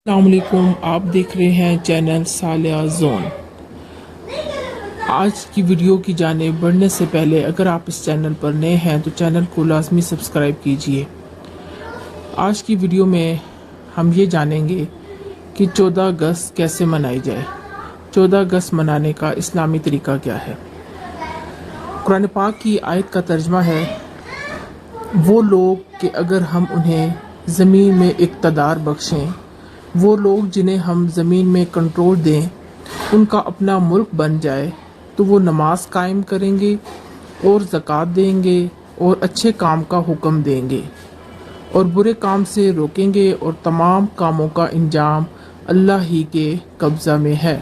अस्सलाम वालेकुम, आप देख रहे हैं चैनल सालिया जोन। आज की वीडियो की जानिब बढ़ने से पहले अगर आप इस चैनल पर नए हैं तो चैनल को लाजमी सब्सक्राइब कीजिए। आज की वीडियो में हम ये जानेंगे कि 14 अगस्त कैसे मनाई जाए। 14 अगस्त मनाने का इस्लामी तरीका क्या है। कुरान पाक की आयत का तर्जमा है, वो लोग कि अगर हम उन्हें ज़मीन में इक़्तिदार बख्शें, वो लोग जिन्हें हम ज़मीन में कंट्रोल दें, उनका अपना मुल्क बन जाए तो वो नमाज कायम करेंगे और ज़कात देंगे और अच्छे काम का हुक्म देंगे और बुरे काम से रोकेंगे और तमाम कामों का इंजाम अल्लाह ही के कब्ज़ा में है।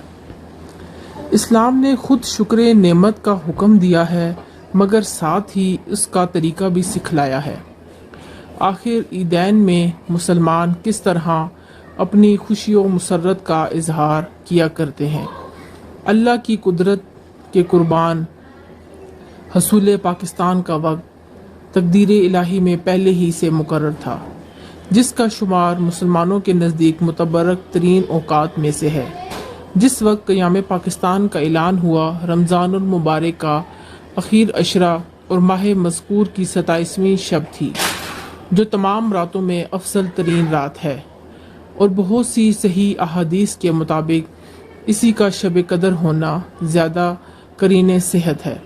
इस्लाम ने खुद शुक्र नेमत का हुक्म दिया है, मगर साथ ही उसका तरीका भी सिखलाया है। आखिर ईदैन में मुसलमान किस तरह अपनी खुशी और मुसर्रत का इजहार किया करते हैं। अल्लाह की कुदरत के कुर्बान हसूल पाकिस्तान का वक्त तकदीर इलाही में पहले ही से मुकर्रर था, जिसका शुमार मुसलमानों के नज़दीक मुतबरक तरीन औकात में से है। जिस वक्त क़याम पाकिस्तान का ऐलान हुआ, रमज़ानुल मुबारक का आखिर अशरा और माह मज़कूर की 27वीं शब थी, जो तमाम रातों में अफजल तरीन रात है और बहुत सी सही अहादीस के मुताबिक इसी का शब कदर होना ज़्यादा करीने सेहत है।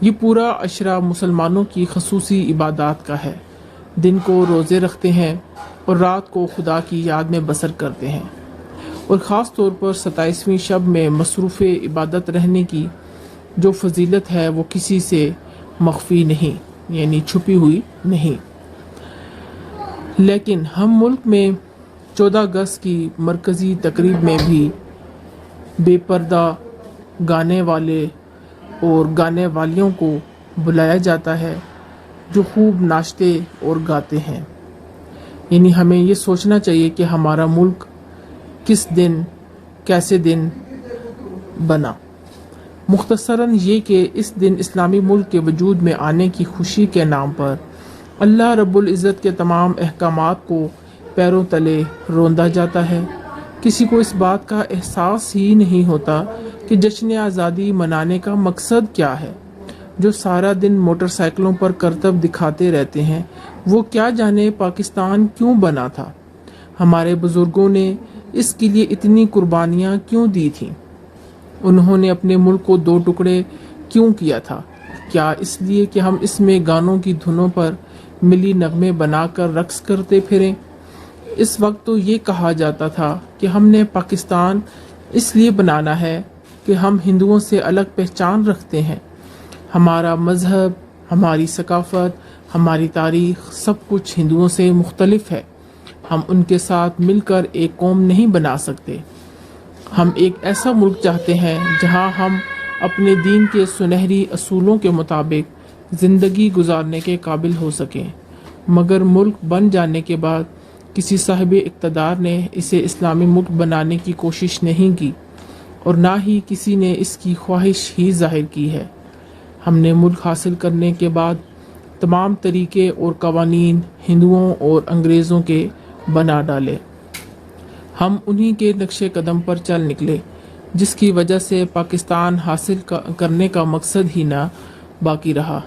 ये पूरा अशरा मुसलमानों की खसूसी इबादत का है। दिन को रोज़े रखते हैं और रात को खुदा की याद में बसर करते हैं, और ख़ास तौर पर 27वीं शब में मसरूफ़ इबादत रहने की जो फजीलत है वो किसी से मख्फी नहीं, यानी छुपी हुई नहीं। लेकिन हम मुल्क में 14 अगस्त की मरकज़ी तकरीब में भी बेपर्दा गाने वाले और गाने वालियों को बुलाया जाता है, जो खूब नाचते और गाते हैं। यानी हमें ये सोचना चाहिए कि हमारा मुल्क किस दिन कैसे दिन बना। मुख्तसरन ये कि इस दिन इस्लामी मुल्क के वजूद में आने की खुशी के नाम पर अल्लाह रब्बुल इज़्ज़त के तमाम अहकामात को पैरों तले रोंदा जाता है। किसी को इस बात का एहसास ही नहीं होता कि जश्न आज़ादी मनाने का मकसद क्या है। जो सारा दिन मोटरसाइकिलों पर करतब दिखाते रहते हैं, वो क्या जाने पाकिस्तान क्यों बना था। हमारे बुज़ुर्गों ने इसके लिए इतनी कुर्बानियाँ क्यों दी थीं। उन्होंने अपने मुल्क को 2 टुकड़े क्यों किया था। क्या इसलिए कि हम इसमें गानों की धुनों पर मिली नगमे बनाकर रक्स करते फिरें। इस वक्त तो ये कहा जाता था कि हमने पाकिस्तान इसलिए बनाना है कि हम हिंदुओं से अलग पहचान रखते हैं। हमारा मज़हब, हमारी सकाफ़त, हमारी तारीख़ सब कुछ हिंदुओं से मुख्तलिफ है। हम उनके साथ मिलकर एक कौम नहीं बना सकते। हम एक ऐसा मुल्क चाहते हैं जहां हम अपने दीन के सुनहरी असूलों के मुताबिक ज़िंदगी गुजारने के काबिल हो सकें। मगर मुल्क बन जाने के बाद किसी साहिब इक़्तिदार ने इसे इस्लामी मुल्क बनाने की कोशिश नहीं की, और ना ही किसी ने इसकी ख्वाहिश ही जाहिर की है। हमने मुल्क हासिल करने के बाद तमाम तरीके और कवानीन हिंदुओं और अंग्रेज़ों के बना डाले। हम उन्हीं के नक्शे कदम पर चल निकले, जिसकी वजह से पाकिस्तान हासिल करने का मकसद ही ना बाकी रहा।